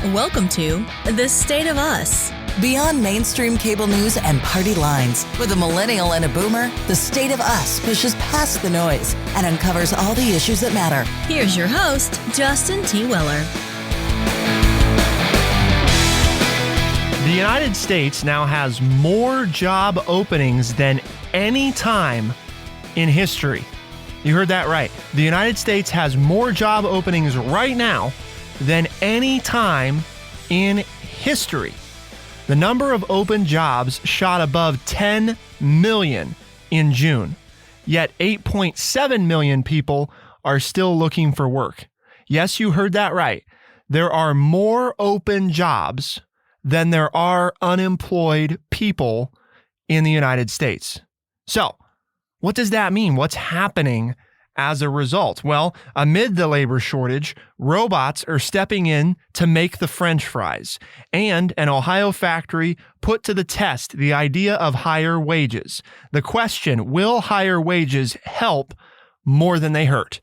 Welcome to The State of Us. Beyond mainstream cable news and party lines, with a millennial and a boomer, The State of Us pushes past the noise and uncovers all the issues that matter. Here's your host, Justin T. Weller. The United States now has more job openings than any time in history. You heard that right. The United States has more job openings right now than any time in history. The number of open jobs shot above 10 million in June, yet 8.7 million people are still looking for work. Yes, you heard that right. There are more open jobs than there are unemployed people in the United States. So, what does that mean? What's happening as a result? Well, amid the labor shortage, robots are stepping in to make the French fries, and an Ohio factory put to the test the idea of higher wages. The question, will higher wages help more than they hurt?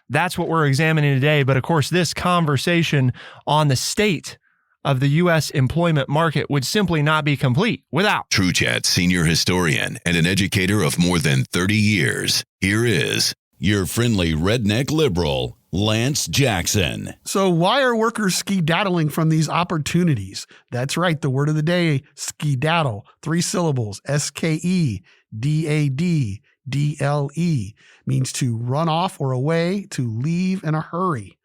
That's what we're examining today. But of course, this conversation on the state of the U.S. employment market would simply not be complete without TrueChat senior historian and an educator of more than 30 years. Here is your friendly redneck liberal, Lance Jackson. So why are workers skedaddling from these opportunities? That's right. The word of the day, skedaddle, 3 syllables, S-K-E-D-A-D-D-L-E, means to run off or away, to leave in a hurry.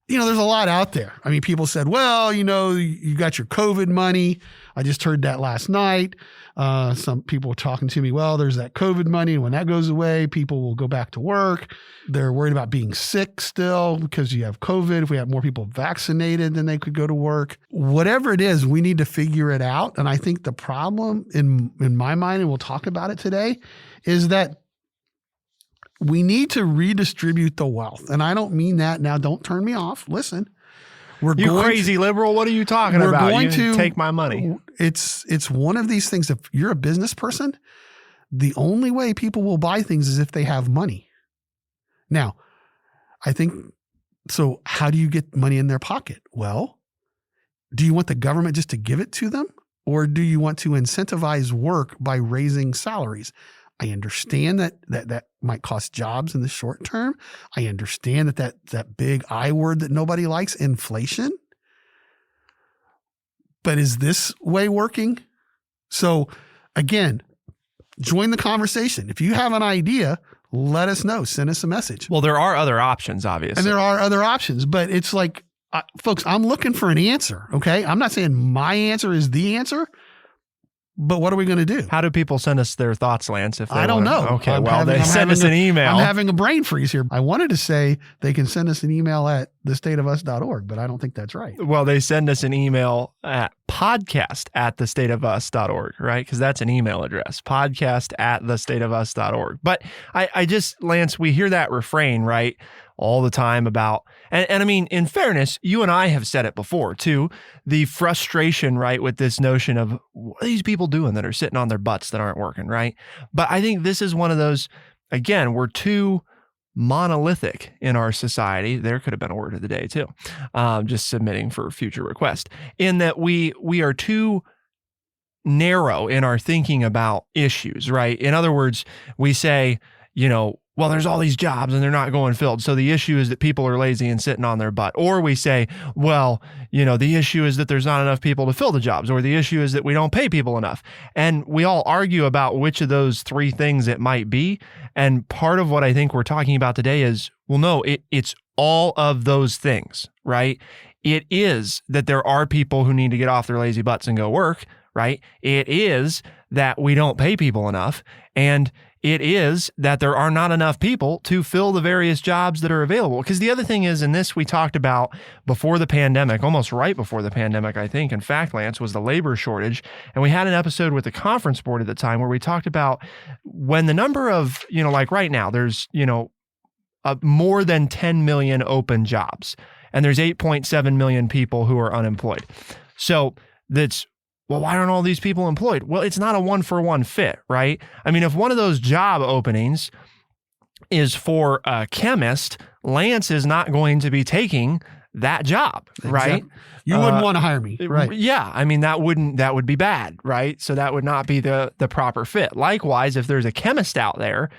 You know, there's a lot out there. I mean, people said, well, you know, you got your COVID money. I just heard that last night. Some people were talking to me, well, there's that COVID money. When that goes away, people will go back to work. They're worried about being sick still because you have COVID. If we had more people vaccinated, then they could go to work. Whatever it is, we need to figure it out. And I think the problem in my mind, and we'll talk about it today, is that we need to redistribute the wealth. And I don't mean that now. Don't turn me off. Listen, you crazy liberal. What are you talking about? We're going to take my money. It's one of these things. If you're a business person, the only way people will buy things is if they have money. Now, I think, so how do you get money in their pocket? Well, do you want the government just to give it to them? Or do you want to incentivize work by raising salaries? I understand that might cost jobs in the short term. I understand that big I word that nobody likes, inflation. But is this way working? So again, join the conversation. If you have an idea, let us know. Send us a message. Well, there are other options, obviously. And there are other options, but it's like, folks, I'm looking for an answer, okay? I'm not saying my answer is the answer. But what are we going to do? How do people send us their thoughts, Lance? If they I don't know. Okay, they send us an email. I'm having a brain freeze here. I wanted to say they can send us an email at thestateofus.org, but I don't think that's right. Well, they send us an email at podcast@thestateofus.org, right? Because that's an email address, podcast@thestateofus.org. But I just, Lance, we hear that refrain, right, all the time about, and I mean, in fairness, you and I have said it before too, the frustration, right, with this notion of what are these people doing that are sitting on their butts that aren't working, right? But I think this is one of those, again, we're too monolithic in our society. There could have been a word of the day too, just submitting for future request, in that we are too narrow in our thinking about issues, right? In other words, we say, you know, well, there's all these jobs and they're not going filled. So the issue is that people are lazy and sitting on their butt. Or we say, well, you know, the issue is that there's not enough people to fill the jobs, or the issue is that we don't pay people enough. And we all argue about which of those 3 things it might be. And part of what I think we're talking about today is, well, no, it's all of those things, right? It is that there are people who need to get off their lazy butts and go work, right? It is that we don't pay people enough. And it is that there are not enough people to fill the various jobs that are available. Because the other thing is, and this we talked about before the pandemic, almost right before the pandemic, I think, in fact, Lance, was the labor shortage. And we had an episode with the conference board at the time where we talked about when the number of, you know, like right now, there's, you know, more than 10 million open jobs, and there's 8.7 million people who are unemployed. So that's, well, why aren't all these people employed? Well, it's not a 1-for-1 fit, right? I mean, if one of those job openings is for a chemist, Lance is not going to be taking that job, right? Exactly. You wouldn't want to hire me, right? Yeah. I mean, that would be bad, right? So that would not be the proper fit. Likewise, if there's a chemist out there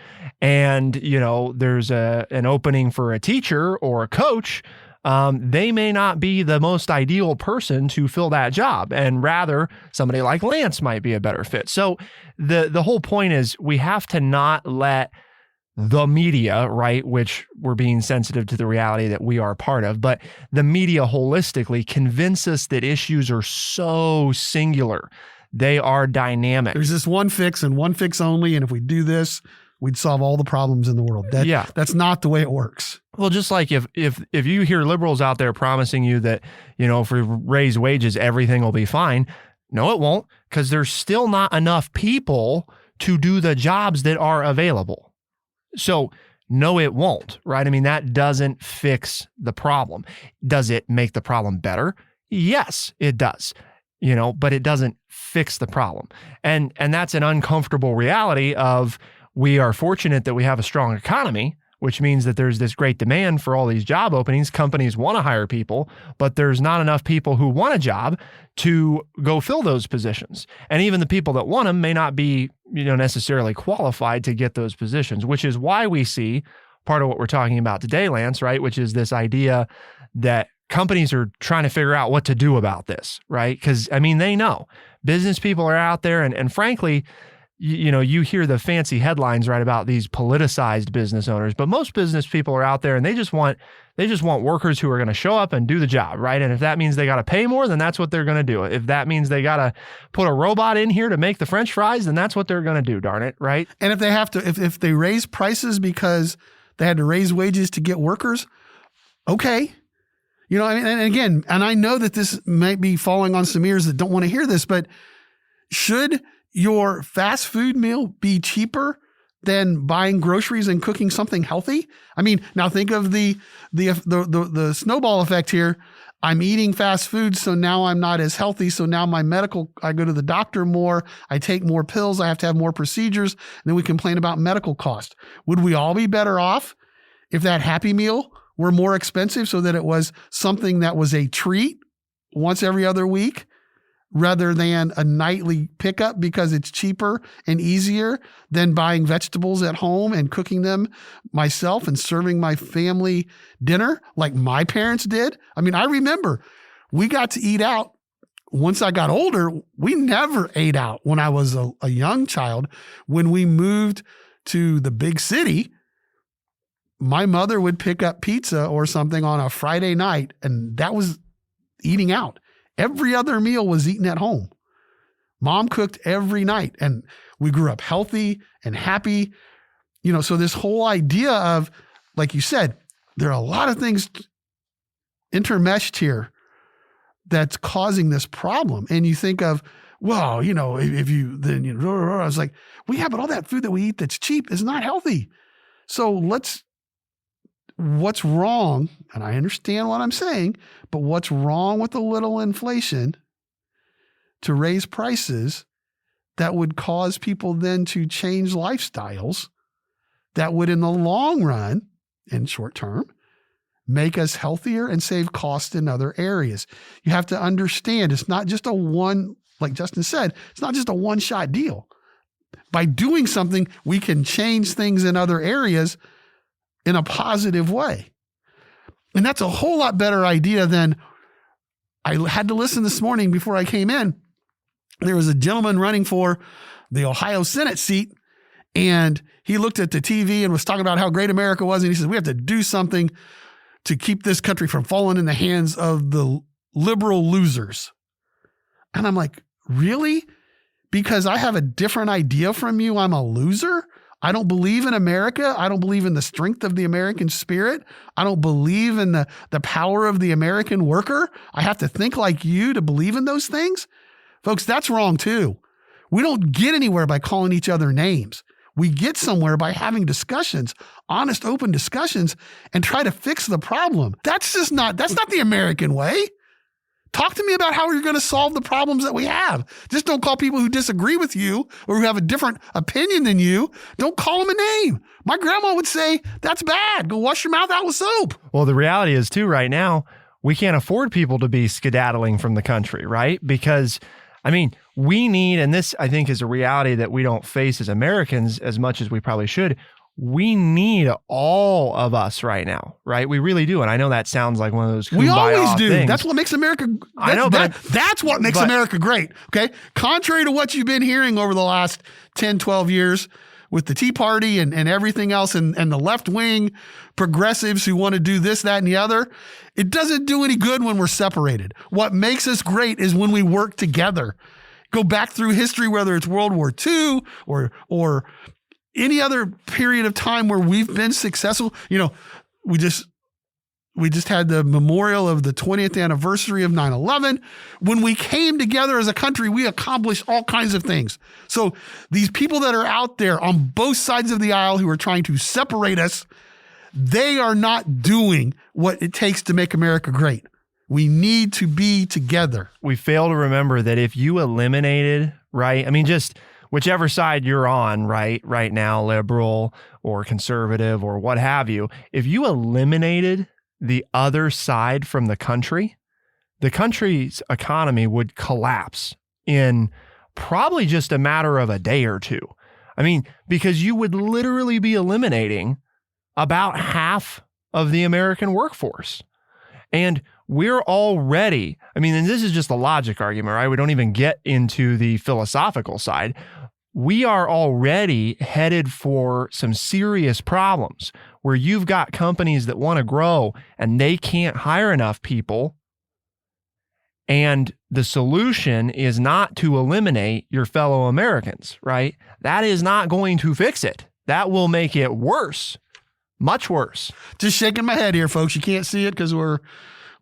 and, there's an opening for a teacher or a coach, they may not be the most ideal person to fill that job. And rather, somebody like Lance might be a better fit. So the whole point is we have to not let the media, right, which we're being sensitive to the reality that we are a part of, but the media holistically convince us that issues are so singular. They are dynamic. There's this one fix and one fix only. And if we do this, we'd solve all the problems in the world. That's not the way it works. Well, just like if you hear liberals out there promising you that, if we raise wages, everything will be fine. No, it won't, because there's still not enough people to do the jobs that are available. So no, it won't, right? I mean, that doesn't fix the problem. Does it make the problem better? Yes, it does, but it doesn't fix the problem. And that's an uncomfortable reality of we are fortunate that we have a strong economy, which means that there's this great demand for all these job openings. Companies want to hire people, but there's not enough people who want a job to go fill those positions. And even the people that want them may not be, necessarily qualified to get those positions, which is why we see part of what we're talking about today, Lance, right? Which is this idea that companies are trying to figure out what to do about this, right? Because, they know business people are out there and frankly, you hear the fancy headlines, right, about these politicized business owners, but most business people are out there and they just want workers who are going to show up and do the job, right? And if that means they got to pay more, then that's what they're going to do. If that means they got to put a robot in here to make the French fries, then that's what they're going to do, darn it, right? And if they have to, if they raise prices because they had to raise wages to get workers, okay. And again, and I know that this might be falling on some ears that don't want to hear this, but should your fast food meal be cheaper than buying groceries and cooking something healthy? Now think of the snowball effect here. I'm eating fast food, so now I'm not as healthy. So now I go to the doctor more. I take more pills. I have to have more procedures. And then we complain about medical cost. Would we all be better off if that Happy Meal were more expensive so that it was something that was a treat once every other week, rather than a nightly pickup because it's cheaper and easier than buying vegetables at home and cooking them myself and serving my family dinner like my parents did? I remember we got to eat out. Once I got older, we never ate out when I was a young child. When we moved to the big city, my mother would pick up pizza or something on a Friday night, and that was eating out. Every other meal was eaten at home. Mom cooked every night, and we grew up healthy and happy. So this whole idea of, like you said, there are a lot of things intermeshed here that's causing this problem. And you think of, well, if you, then, I was like, well, yeah, but all that food that we eat that's cheap is not healthy. So what's wrong, and I understand what I'm saying, but what's wrong with a little inflation to raise prices that would cause people then to change lifestyles that would in the long run, in short term, make us healthier and save costs in other areas? You have to understand it's not just like Justin said, it's not just a one-shot deal. By doing something, we can change things in other areas in a positive way. And that's a whole lot better idea than I had to listen this morning before I came in. There was a gentleman running for the Ohio Senate seat, and he looked at the TV and was talking about how great America was. And he said, we have to do something to keep this country from falling in the hands of the liberal losers. And I'm like, really? Because I have a different idea from you, I'm a loser? I don't believe in America. I don't believe in the strength of the American spirit. I don't believe in the power of the American worker. I have to think like you to believe in those things. Folks, that's wrong too. We don't get anywhere by calling each other names. We get somewhere by having discussions, honest, open discussions, and try to fix the problem. That's not the American way. Talk to me about how you're going to solve the problems that we have. Just don't call people who disagree with you or who have a different opinion than you. Don't call them a name. My grandma would say, that's bad. Go wash your mouth out with soap. Well, the reality is too, right now, we can't afford people to be skedaddling from the country, right? Because, I mean, we need, and this I think is a reality that we don't face as Americans as much as we probably should. We need all of us right now, right? We really do. And I know that sounds like one of those we always kumbaya do. things. That's what makes America. I know, but that's what makes America great. Okay. Contrary to what you've been hearing over the last 10, 12 years with the Tea Party and everything else and the left wing progressives who want to do this, that, and the other, it doesn't do any good when we're separated. What makes us great is when we work together. Go back through history, whether it's World War II or any other period of time where we've been successful. You know, we just had the memorial of the 20th anniversary of 9/11. When we came together as a country, we accomplished all kinds of things. So these people that are out there on both sides of the aisle who are trying to separate us, they are not doing what it takes to make America great. We need to be together. We fail to remember that if you eliminated, right? I mean, just whichever side you're on, right now, liberal or conservative or what have you, if you eliminated the other side from the country's economy would collapse in probably just a matter of a day or two. I mean, because you would literally be eliminating about half of the American workforce. And we're already, I mean, and this is just a logic argument, right? We don't even get into the philosophical side. We are already headed for some serious problems where you've got companies that want to grow and they can't hire enough people. And the solution is not to eliminate your fellow Americans, right? That is not going to fix it. That will make it worse, much worse. Just shaking my head here, folks. You can't see it because we're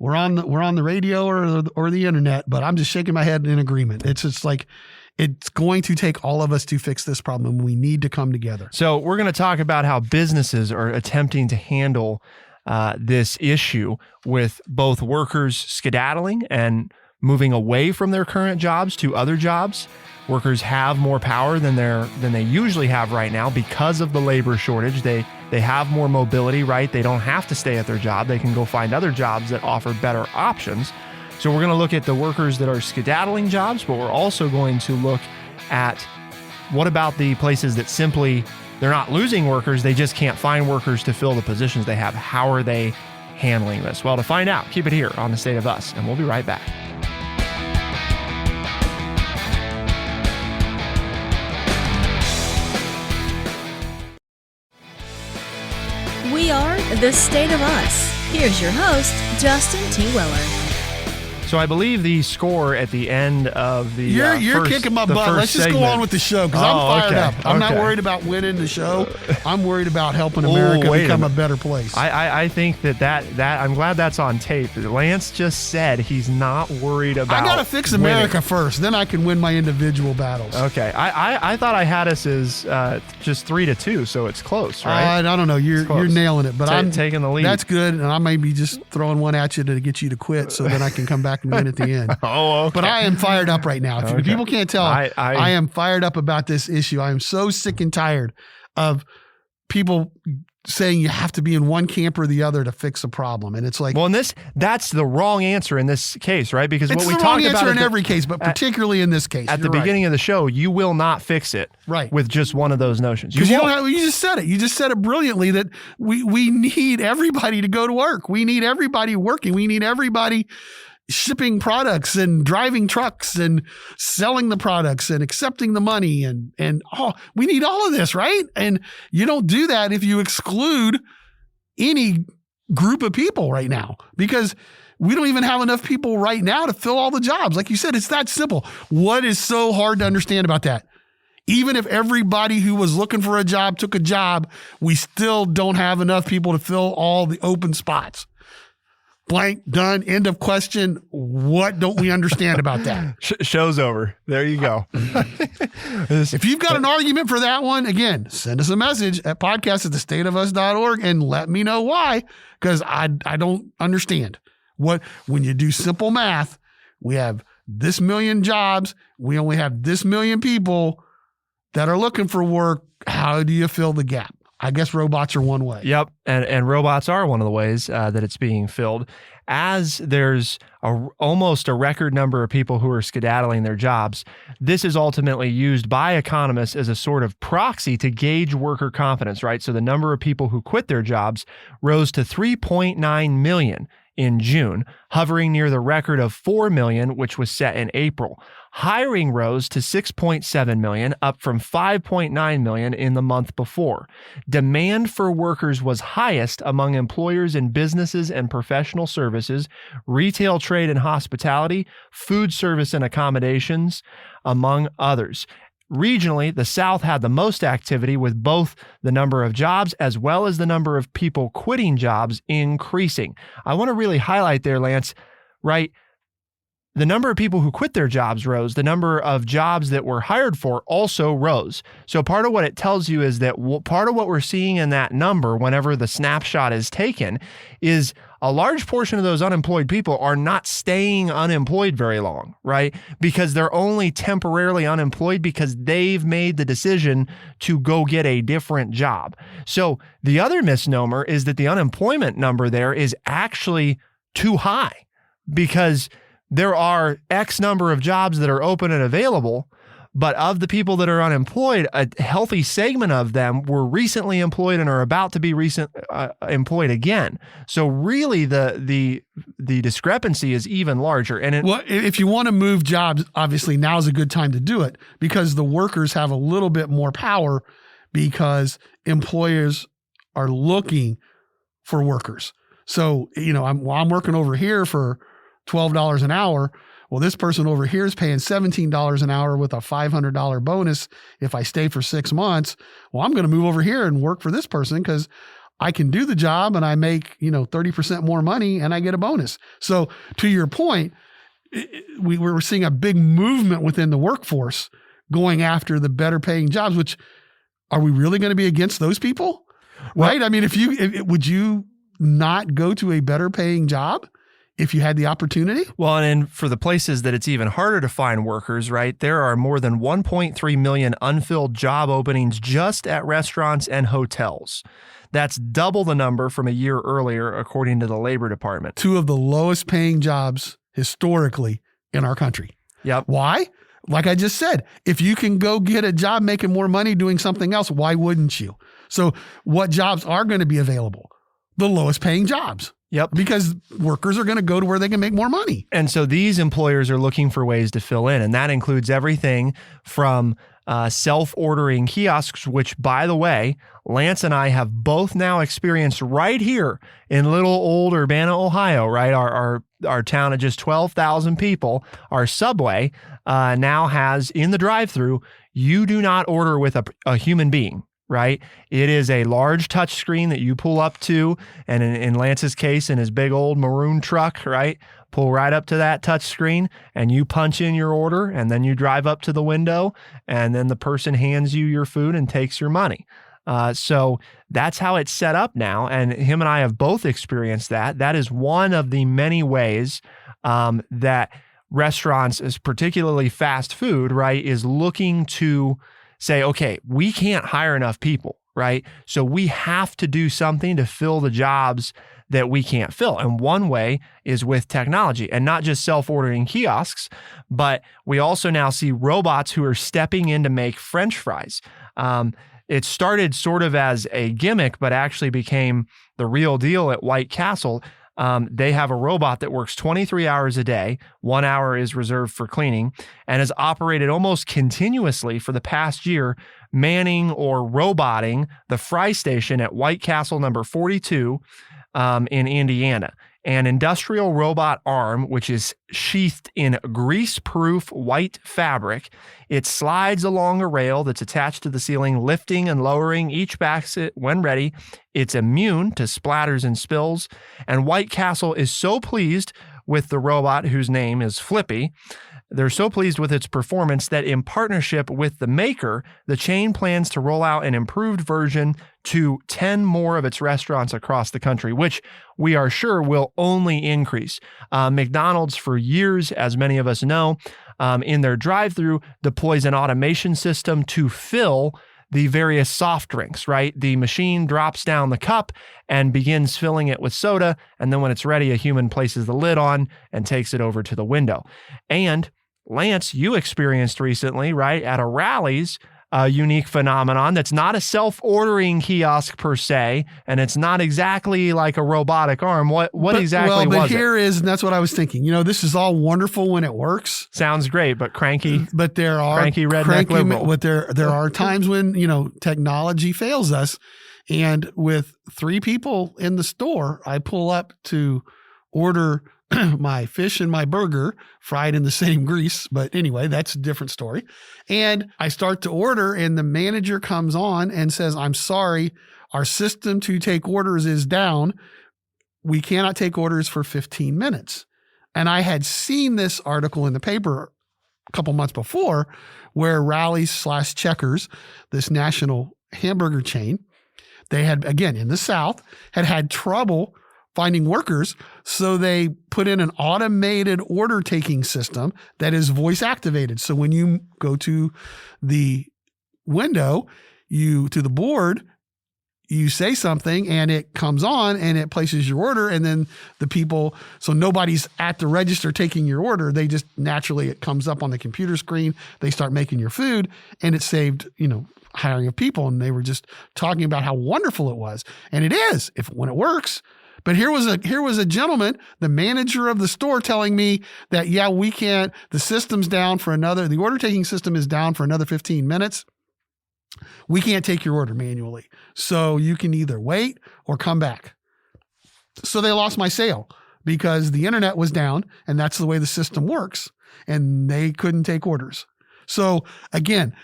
on the radio or the internet, but I'm just shaking my head in agreement. It's just like, it's going to take all of us to fix this problem. We need to come together. So we're going to talk about how businesses are attempting to handle this issue with both workers skedaddling and moving away from their current jobs to other jobs. Workers have more power than they usually have right now because of the labor shortage. They have more mobility, right? They don't have to stay at their job. They can go find other jobs that offer better options. So we're going to look at the workers that are skedaddling jobs, but we're also going to look at what about the places that simply, they're not losing workers, they just can't find workers to fill the positions they have. How are they handling this? Well, to find out, keep it here on The State of Us, and we'll be right back. We are The State of Us. Here's your host, Justin T. Weller. So I believe the score at the end of the You're kicking my butt. Let's just go on with the show because I'm fired up. I'm not worried about winning the show. I'm worried about helping America become a better place. I think that I'm glad that's on tape. Lance just said he's not worried about. I got to fix America first, then I can win my individual battles. Okay. I thought I had us as just 3-2, so it's close, right? I don't know. You're nailing it, but I'm taking the lead. That's good, and I may be just throwing one at you to get you to quit, so then I can come back and win at the end. Oh, okay. But I am fired up right now. If people can't tell, I am fired up about this issue. I am so sick and tired of people saying you have to be in one camp or the other to fix a problem. And it's like, well, that's the wrong answer in this case, right? Because what we talked about in every case, but particularly in this case. At the beginning of the show, you will not fix it with just one of those notions. You just said it. You just said it brilliantly that we need everybody to go to work. We need everybody working. We need everybody shipping products and driving trucks and selling the products and accepting the money and we need all of this, right? And you don't do that if you exclude any group of people right now, because we don't even have enough people right now to fill all the jobs. Like you said, it's that simple. What is so hard to understand about that? Even if everybody who was looking for a job took a job, we still don't have enough people to fill all the open spots. Blank, done, end of question. What don't we understand about that? Show's over. There you go. If you've got an argument for that one, again, send us a message at podcast@thestateofus.org and let me know why, because I don't understand. When you do simple math, we have this million jobs, we only have this million people that are looking for work. How do you fill the gap? I guess robots are one way. Yep. And robots are one of the ways that it's being filled. as there's almost a record number of people who are skedaddling their jobs, this is ultimately used by economists as a sort of proxy to gauge worker confidence, right? So the number of people who quit their jobs rose to 3.9 million in June, hovering near the record of 4 million, which was set in April. Hiring rose to 6.7 million, up from 5.9 million in the month before. Demand for workers was highest among employers in businesses and professional services, retail, trade and hospitality, food service and accommodations, among others. Regionally, the South had the most activity, with both the number of jobs as well as the number of people quitting jobs increasing. I want to really highlight there, Lance, right? The number of people who quit their jobs rose. The number of jobs that were hired for also rose. So part of what it tells you is that part of what we're seeing in that number, whenever the snapshot is taken, is a large portion of those unemployed people are not staying unemployed very long, right? Because they're only temporarily unemployed because they've made the decision to go get a different job. So the other misnomer is that the unemployment number there is actually too high, because there are X number of jobs that are open and available, but of the people that are unemployed, a healthy segment of them were recently employed and are about to be employed again. So really the discrepancy is even larger. And well, if you want to move jobs, obviously now's a good time to do it, because the workers have a little bit more power, because employers are looking for workers. So, I'm working over here for $12 an hour. Well, this person over here is paying $17 an hour with a $500 bonus if I stay for 6 months. Well, I'm going to move over here and work for this person because I can do the job and I make, 30% more money and I get a bonus. So to your point, we're seeing a big movement within the workforce going after the better paying jobs, which, are we really going to be against those people? Well, right? I mean, would you not go to a better paying job if you had the opportunity? Well, and for the places that it's even harder to find workers, right, there are more than 1.3 million unfilled job openings just at restaurants and hotels. That's double the number from a year earlier, according to the Labor Department. Two of the lowest paying jobs historically in our country. Yep. Why? Like I just said, if you can go get a job making more money doing something else, why wouldn't you? So what jobs are going to be available? The lowest paying jobs. Yep. Because workers are going to go to where they can make more money. And so these employers are looking for ways to fill in. And that includes everything from self-ordering kiosks, which, by the way, Lance and I have both now experienced right here in little old Urbana, Ohio, right? Our town of just 12,000 people, our Subway now has in the drive-thru, you do not order with a human being. Right? It is a large touch screen that you pull up to, and in Lance's case, in his big old maroon truck, right? Pull right up to that touch screen and you punch in your order, and then you drive up to the window, and then the person hands you your food and takes your money. So that's how it's set up now. And him and I have both experienced that. That is one of the many ways that restaurants, particularly fast food, right, is looking to say, okay, we can't hire enough people, right? So we have to do something to fill the jobs that we can't fill. And one way is with technology, and not just self-ordering kiosks, but we also now see robots who are stepping in to make French fries. It started sort of as a gimmick, but actually became the real deal at White Castle. They have a robot that works 23 hours a day. 1 hour is reserved for cleaning, and has operated almost continuously for the past year, manning or roboting the fry station at White Castle number 42 in Indiana. An industrial robot arm, which is sheathed in grease-proof white fabric. It slides along a rail that's attached to the ceiling, lifting and lowering each basket when ready. It's immune to splatters and spills. And White Castle is so pleased with the robot, whose name is Flippy. They're so pleased with its performance that in partnership with the maker, the chain plans to roll out an improved version to 10 more of its restaurants across the country, which we are sure will only increase. McDonald's, for years, as many of us know, in their drive-thru, deploys an automation system to fill the various soft drinks, right? The machine drops down the cup and begins filling it with soda. And then when it's ready, a human places the lid on and takes it over to the window. And Lance, you experienced recently, right, at a Rally's, a unique phenomenon that's not a self-ordering kiosk per se, and it's not exactly like a robotic arm. What exactly was it? But here is, and that's what I was thinking. This is all wonderful when it works. Sounds great, but cranky. But there are cranky redneck liberal. But there are times when technology fails us, and with 3 people in the store, I pull up to order my fish and my burger fried in the same grease. But anyway, that's a different story. And I start to order, and the manager comes on and says, "I'm sorry, our system to take orders is down. We cannot take orders for 15 minutes. And I had seen this article in the paper a couple months before where Rally's/Checkers, this national hamburger chain, they had, again, in the South, had trouble finding workers. So they put in an automated order taking system that is voice activated. So when you go to the window, to the board, you say something and it comes on and it places your order. And then the people, so nobody's at the register taking your order. They just naturally, it comes up on the computer screen. They start making your food, and it saved, hiring of people. And they were just talking about how wonderful it was. And it is when it works. But here was a gentleman, the manager of the store, telling me that, we can't, the system's down the order taking system is down for another 15 minutes. We can't take your order manually. So you can either wait or come back. So they lost my sale because the internet was down, and that's the way the system works, and they couldn't take orders. So again,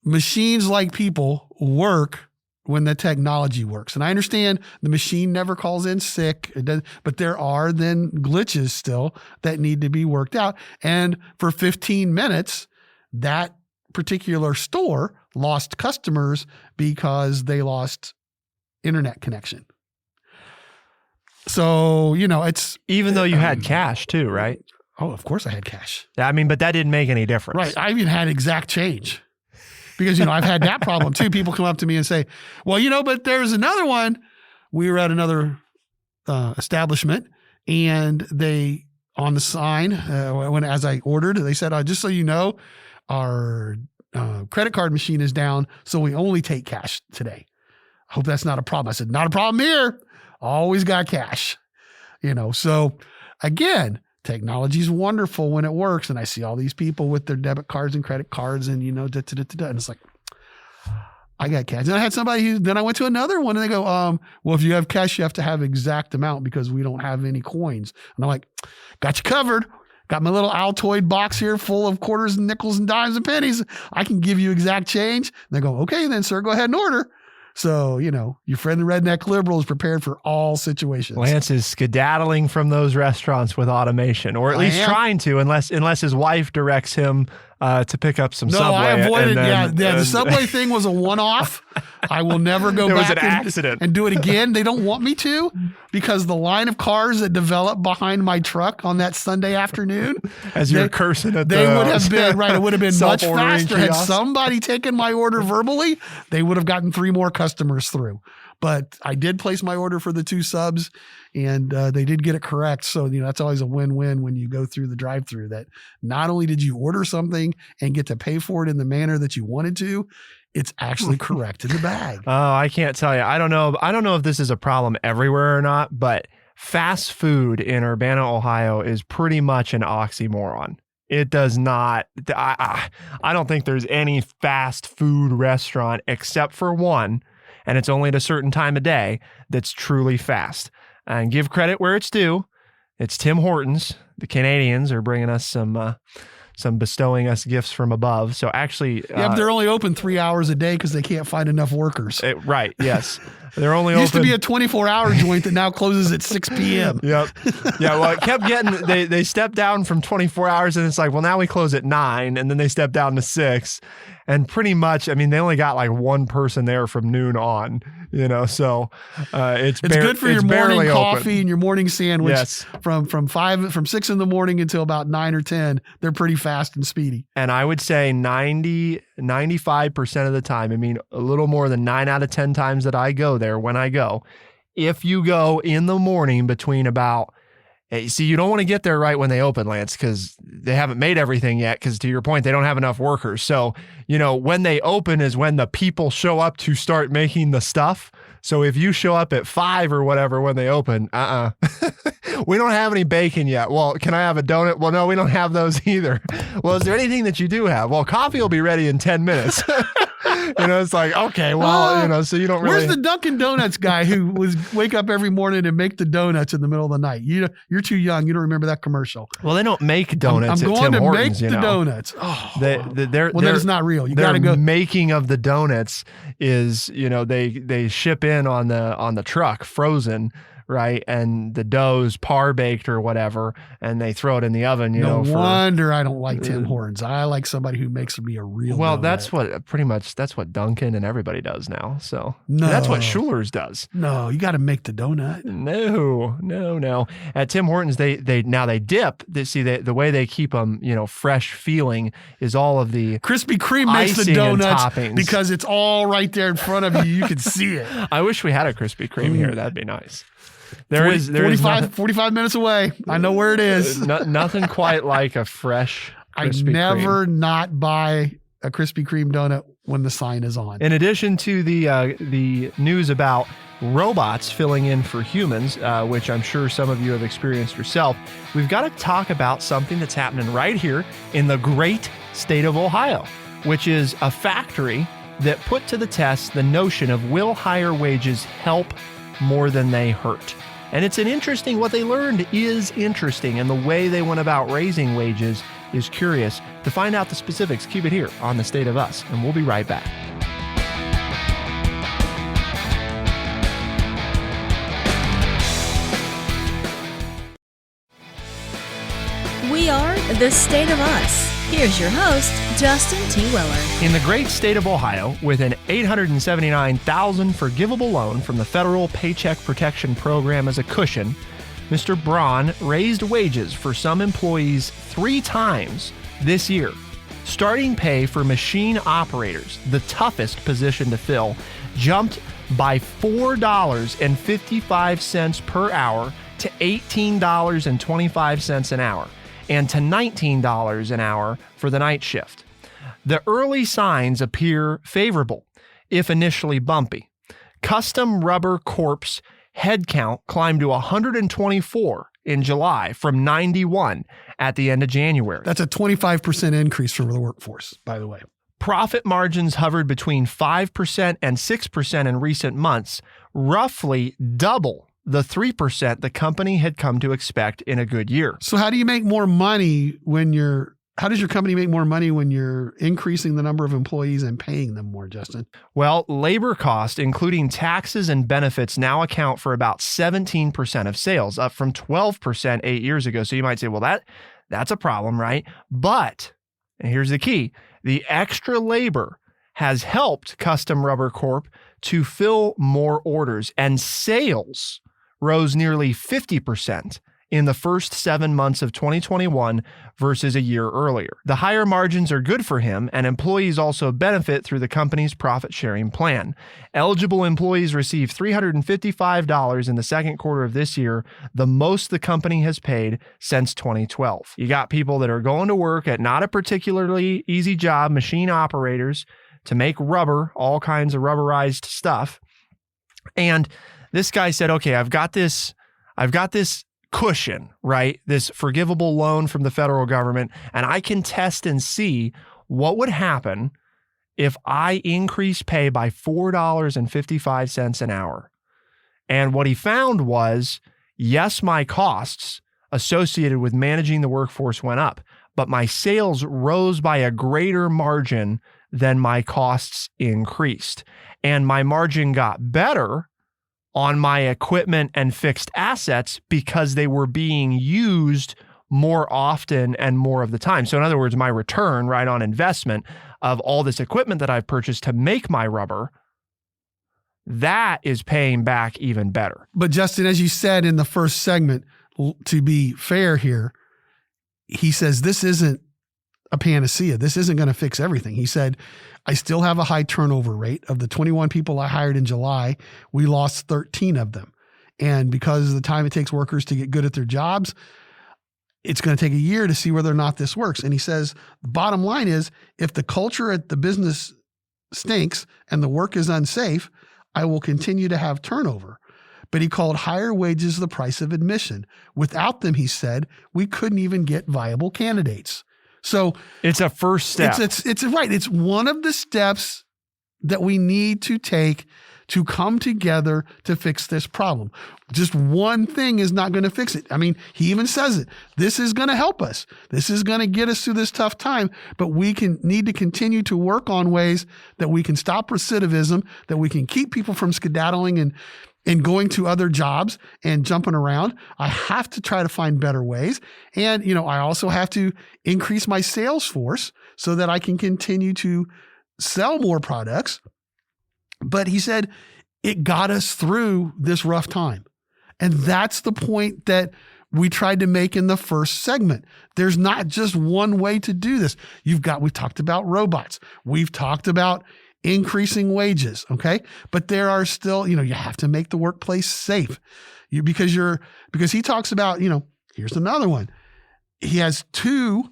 machines like people work when the technology works. And I understand the machine never calls in sick, but there are then glitches still that need to be worked out. And for 15 minutes, that particular store lost customers because they lost internet connection. So, it's... Even though you had cash too, right? Oh, of course I had cash. But that didn't make any difference. Right. I even had exact change. Because, I've had that problem too. People come up to me and say, well, but there's another one. We were at another establishment, and they, on the sign, as I ordered, they said, just so you know, our credit card machine is down, so we only take cash today. I hope that's not a problem. I said, not a problem here. Always got cash. So again, technology is wonderful when it works. And I see all these people with their debit cards and credit cards and, and it's like, I got cash. And I had somebody then I went to another one, and they go, well, if you have cash, you have to have exact amount because we don't have any coins. And I'm like, got you covered. Got my little Altoid box here full of quarters and nickels and dimes and pennies. I can give you exact change. And they go, okay, then sir, go ahead and order. So, your friend the redneck liberal is prepared for all situations. Lance is skedaddling from those restaurants with automation, or at least trying to, unless his wife directs him to pick up some Subway. I avoided. The Subway thing was a one-off. I will never go back and do it again. They don't want me to, because the line of cars that developed behind my truck on that Sunday afternoon, as you're cursing at they would have been right. It would have been much faster kiosk. Had somebody taken my order verbally. They would have gotten 3 more customers through. But I did place my order for the 2 subs, and they did get it correct. So, that's always a win-win when you go through the drive-through, that not only did you order something and get to pay for it in the manner that you wanted to, it's actually correct in the bag. Oh, I can't tell you. I don't know if this is a problem everywhere or not, but fast food in Urbana, Ohio is pretty much an oxymoron. It does not. I don't think there's any fast food restaurant except for one, and it's only at a certain time of day, that's truly fast. And give credit where it's due. It's Tim Hortons. The Canadians are bringing us some bestowing us gifts from above. So actually... but they're only open 3 hours a day because they can't find enough workers. Right, yes. They're only used open... to be a 24-hour joint that now closes at 6 p.m. Yep. Yeah, well, it kept getting... They stepped down from 24 hours, and it's like, well, now we close at 9, and then they stepped down to 6. And pretty much, they only got like one person there from noon on, so it's good for your morning coffee open. And your morning sandwich. Yes. From 6 in the morning until about 9 or 10. They're pretty fast and speedy. And I would say 90 95% of the time, I mean, a little more than 9 out of 10 times that I go there when I go, if you go in the morning between about, see, you don't want to get there right when they open, Lance, because they haven't made everything yet, because to your point, they don't have enough workers. So, when they open is when the people show up to start making the stuff. So if you show up at 5 or whatever when they open, we don't have any bacon yet. Well, can I have a donut? Well, no, we don't have those either. Well, is there anything that you do have? Well, coffee will be ready in 10 minutes. It's like, okay, well, so you don't really. Where's the Dunkin' Donuts guy who wake up every morning and make the donuts in the middle of the night? You're too young. You don't remember that commercial. Well, they don't make donuts I'm at going Tim to Hortons, make the donuts. Oh, then it's not real. You got to go. Making of the donuts is, they ship in on the truck frozen, right? And the dough's par baked or whatever, and they throw it in the oven. No wonder I don't like Tim Hortons. I like somebody who makes me a real. Well, donut. that's what Dunkin' and everybody does now. So no, that's what Schuler's does. No, you got to make the donut. No. At Tim Hortons, they dip. The way they keep them, fresh feeling is all of the Krispy Kreme makes the donuts toppings. Because it's all right there in front of you. You can see it. I wish we had a Krispy Kreme here. That'd be nice. There is 45 minutes away. I know where it is. Nothing quite like a fresh Krispy I never Kreme. Not buy a Krispy Kreme donut when the sign is on. In addition to the news about robots filling in for humans, which I'm sure some of you have experienced yourself, we've got to talk about something that's happening right here in the great state of Ohio, which is a factory that put to the test the notion of will higher wages help more than they hurt. And it's what they learned is interesting, and the way they went about raising wages is curious. To find out the specifics, keep it here on The State of Us, and we'll be right back. We are The State of Us. Here's your host, Justin T. Weller. In the great state of Ohio, with an $879,000 forgivable loan from the Federal Paycheck Protection Program as a cushion, Mr. Braun raised wages for some employees 3 times this year. Starting pay for machine operators, the toughest position to fill, jumped by $4.55 per hour to $18.25 an hour, and to $19 an hour for the night shift. The early signs appear favorable, if initially bumpy. Custom Rubber Corp's headcount climbed to 124 in July from 91 at the end of January. That's a 25% increase for the workforce, by the way. Profit margins hovered between 5% and 6% in recent months, roughly double the 3% the company had come to expect in a good year. So how does your company make more money when you're increasing the number of employees and paying them more, Justin? Well, labor cost, including taxes and benefits, now account for about 17% of sales, up from 12% 8 years ago. So you might say, well, that's a problem, right? But, and here's the key, the extra labor has helped Custom Rubber Corp to fill more orders, and sales rose nearly 50% in the first 7 months of 2021 versus a year earlier. The higher margins are good for him, and employees also benefit through the company's profit-sharing plan. Eligible employees receive $355 in the second quarter of this year, the most the company has paid since 2012. You got people that are going to work at not a particularly easy job, machine operators, to make rubber, all kinds of rubberized stuff. And this guy said, okay, I've got this cushion, right? This forgivable loan from the federal government, and I can test and see what would happen if I increase pay by $4.55 an hour. And what he found was, yes, my costs associated with managing the workforce went up, but my sales rose by a greater margin than my costs increased. And my margin got better on my equipment and fixed assets because they were being used more often and more of the time. So in other words, my return, right, on investment of all this equipment that I've purchased to make my rubber, that is paying back even better. But Justin, as you said in the first segment, to be fair here, he says this isn't a panacea. This isn't going to fix everything. He said, I still have a high turnover rate. Of the 21 people I hired in July, we lost 13 of them. And because of the time it takes workers to get good at their jobs, it's going to take a year to see whether or not this works. And he says, the bottom line is, if the culture at the business stinks and the work is unsafe, I will continue to have turnover. But he called higher wages the price of admission. Without them, he said, we couldn't even get viable candidates. So it's a first step. It's right. It's one of the steps that we need to take to come together to fix this problem. Just one thing is not going to fix it. I mean, he even says it. This is going to help us. This is going to get us through this tough time, but we need to continue to work on ways that we can stop recidivism, that we can keep people from skedaddling and going to other jobs and jumping around. I have to try to find better ways. And, I also have to increase my sales force so that I can continue to sell more products. But he said it got us through this rough time. And that's the point that we tried to make in the first segment. There's not just one way to do this. We've talked about robots. We've talked about increasing wages. Okay. But there are still, you have to make the workplace safe because he talks about, here's another one. He has 2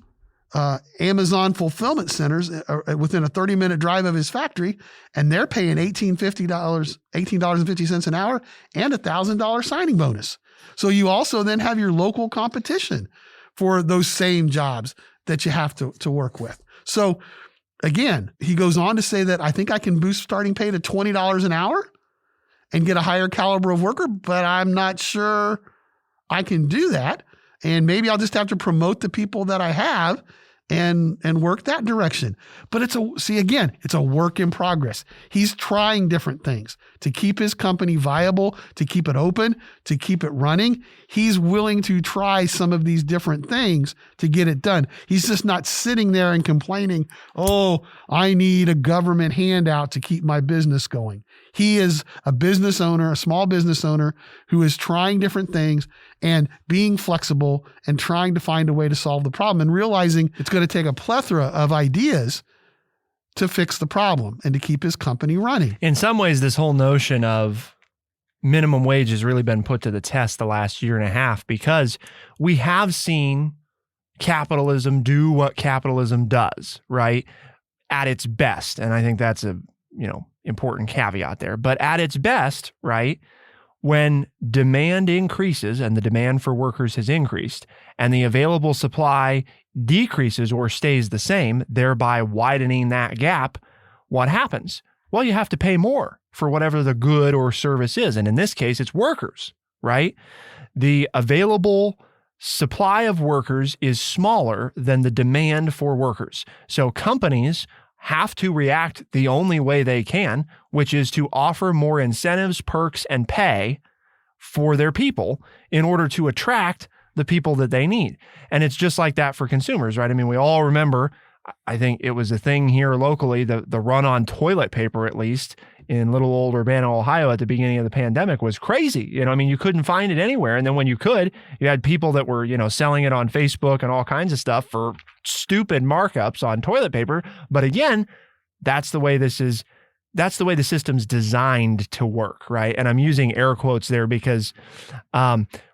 Amazon fulfillment centers within a 30-minute drive of his factory, and they're paying $18.50 an hour and $1,000 signing bonus. So you also then have your local competition for those same jobs that you have to work with. So again, he goes on to say that I think I can boost starting pay to $20 an hour and get a higher caliber of worker, but I'm not sure I can do that. And maybe I'll just have to promote the people that I have and work that direction. But it's a work in progress. He's trying different things to keep his company viable, to keep it open, to keep it running. He's willing to try some of these different things to get it done. He's just not sitting there and complaining, oh, I need a government handout to keep my business going. He is a business owner, a small business owner who is trying different things and being flexible and trying to find a way to solve the problem and realizing it's going to take a plethora of ideas to fix the problem and to keep his company running. In some ways, this whole notion of minimum wage has really been put to the test the last year and a half because we have seen capitalism do what capitalism does, right? At its best. And I think that's a, important caveat there. But at its best, right, when demand increases and the demand for workers has increased and the available supply decreases or stays the same, thereby widening that gap, what happens? Well, you have to pay more for whatever the good or service is. And in this case, it's workers, right? The available supply of workers is smaller than the demand for workers. So companies have to react the only way they can, which is to offer more incentives, perks, and pay for their people in order to attract the people that they need. And it's just like that for consumers, right? I mean, we all remember, I think it was a thing here locally, the run on toilet paper, at least in little old Urbana, Ohio at the beginning of the pandemic was crazy. You couldn't find it anywhere. And then when you could, you had people that were, selling it on Facebook and all kinds of stuff for stupid markups on toilet paper. But again, that's the way the system's designed to work, right? And I'm using air quotes there because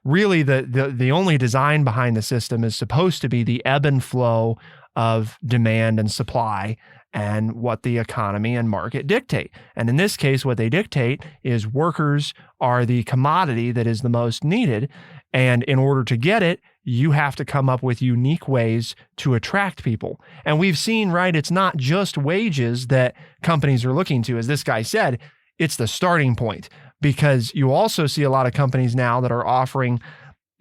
really the only design behind the system is supposed to be the ebb and flow of demand and supply and what the economy and market dictate. And in this case, what they dictate is workers are the commodity that is the most needed. And in order to get it, you have to come up with unique ways to attract people. And we've seen, right, it's not just wages that companies are looking to. As this guy said, it's the starting point, because you also see a lot of companies now that are offering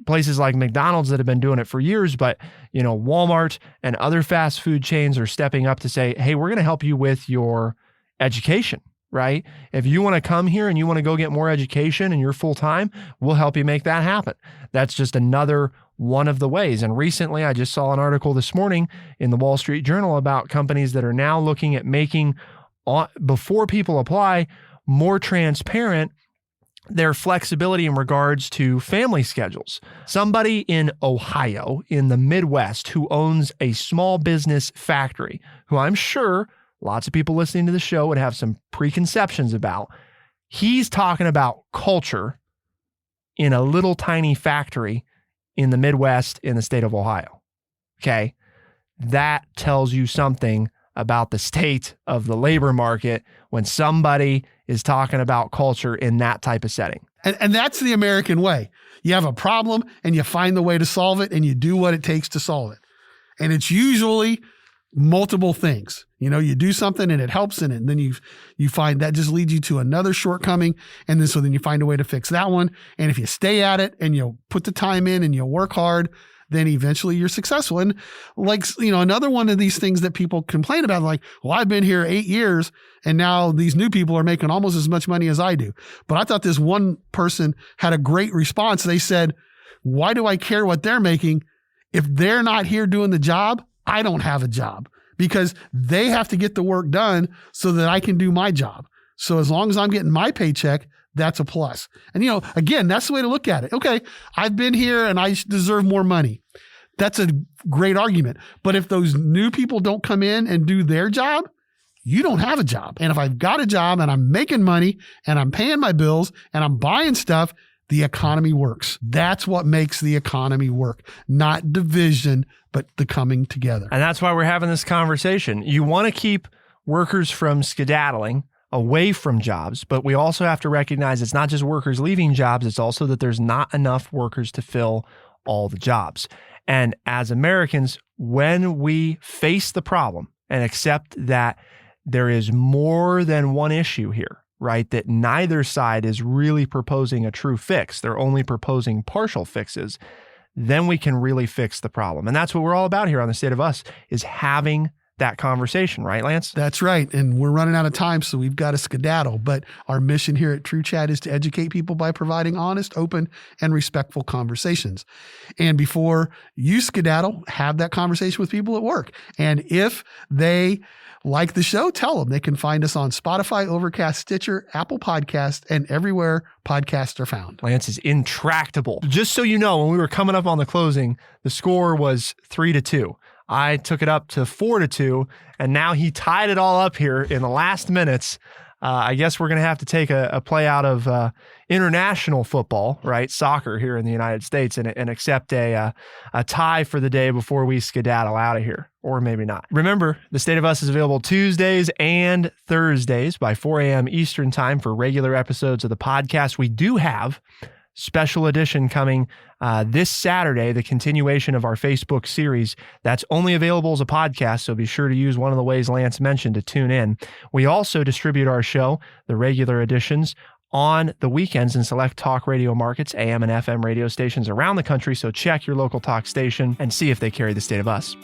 places like McDonald's that have been doing it for years, but Walmart and other fast food chains are stepping up to say, hey, we're going to help you with your education, right? If you want to come here and you want to go get more education and you're full time, we'll help you make that happen. That's just another one of the ways. And recently, I just saw an article this morning in the Wall Street Journal about companies that are now looking at making, before people apply, more transparent their flexibility in regards to family schedules. Somebody in Ohio, in the Midwest, who owns a small business factory, who I'm sure lots of people listening to the show would have some preconceptions about. He's talking about culture in a little tiny factory in the Midwest in the state of Ohio. Okay. That tells you something about the state of the labor market when somebody is talking about culture in that type of setting. And that's the American way. You have a problem and you find the way to solve it and you do what it takes to solve it. And it's usually multiple things. You do something and it helps in it. And then you find that just leads you to another shortcoming. And then you find a way to fix that one. And if you stay at it and you'll put the time in and you'll work hard, then eventually you're successful. And another one of these things that people complain about, like, well, I've been here 8 years and now these new people are making almost as much money as I do. But I thought this one person had a great response. They said, why do I care what they're making? If they're not here doing the job, I don't have a job because they have to get the work done so that I can do my job. So as long as I'm getting my paycheck, that's a plus. And, again, that's the way to look at it. Okay, I've been here and I deserve more money. That's a great argument. But if those new people don't come in and do their job, you don't have a job. And if I've got a job and I'm making money and I'm paying my bills and I'm buying stuff, the economy works. That's what makes the economy work, not division, but the coming together. And that's why we're having this conversation. You want to keep workers from skedaddling away from jobs, but we also have to recognize it's not just workers leaving jobs, it's also that there's not enough workers to fill all the jobs. And as Americans, when we face the problem and accept that there is more than one issue here, right, that neither side is really proposing a true fix, they're only proposing partial fixes, then we can really fix the problem. And that's what we're all about here on The State of Us, is having that conversation, right, Lance? That's right. And we're running out of time, so we've got to skedaddle. But our mission here at True Chat is to educate people by providing honest, open, and respectful conversations. And before you skedaddle, have that conversation with people at work. And if they like the show, tell them. They can find us on Spotify, Overcast, Stitcher, Apple Podcasts, and everywhere podcasts are found. Lance is intractable. Just so you know, when we were coming up on the closing, the score was 3-2. I took it up to 4-2, and now he tied it all up here in the last minutes. I guess we're going to have to take a play out of international football, right? Soccer here in the United States, and accept a tie for the day before we skedaddle out of here, or maybe not. Remember, The State of Us is available Tuesdays and Thursdays by 4 a.m. Eastern time for regular episodes of the podcast. We do have special edition coming this Saturday, the continuation of our Facebook series. That's only available as a podcast, so be sure to use one of the ways Lance mentioned to tune in. We also distribute our show, the regular editions, on the weekends in select talk radio markets, AM and FM radio stations around the country, so check your local talk station and see if they carry The State of Us.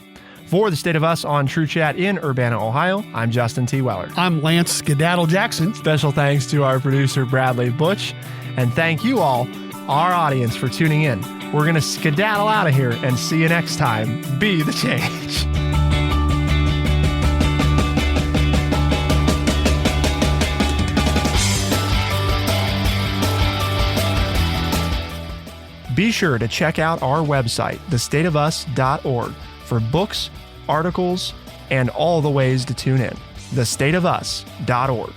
For The State of Us on True Chat in Urbana, Ohio, I'm Justin T. Weller. I'm Lance Skedaddle Jackson. Special thanks to our producer, Bradley Butch, and thank you all, our audience, for tuning in. We're going to skedaddle out of here and see you next time. Be the change. Be sure to check out our website, thestateofus.org, for books, articles, and all the ways to tune in. thestateofus.org.